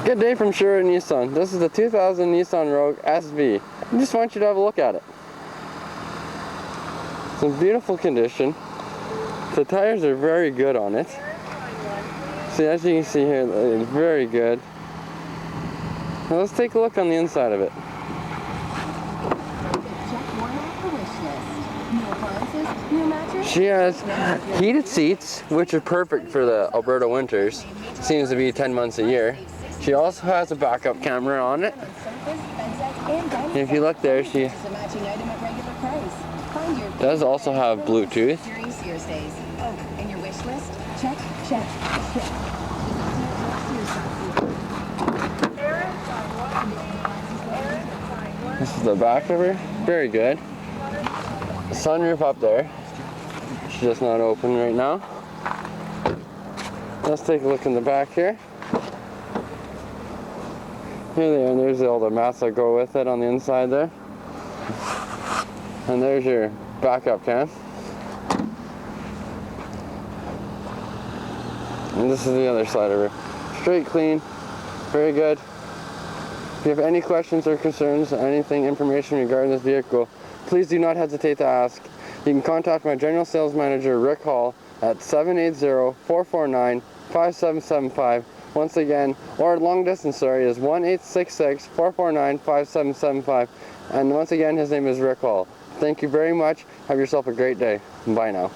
Good day from Sherwood Nissan. This is the 2000 Nissan Rogue SV. I just want you to have a look at it. It's in beautiful condition. The tires are very good on it. See, as you can see here, it's very good. Now let's take a look on the inside of it. She has heated seats, which are perfect for the Alberta winters. Seems to be 10 months a year. She also has a backup camera on it. And if you look there, she does also have Bluetooth. This is the back of her. Very good. Sunroof up there. She's just not open right now. Let's take a look in the back here. Here they are, and there's all the mats that go with it on the inside there. And there's your backup cam. And this is the other side of her. Straight, clean, very good. If you have any questions or concerns, anything, information regarding this vehicle, please do not hesitate to ask. You can contact my general sales manager, Rick Hall, at 780-449-5775. Once again, or long distance, sorry, is 1-866-449-5775. And once again, his name is Rick Hall. Thank you very much. Have yourself a great day. Bye now.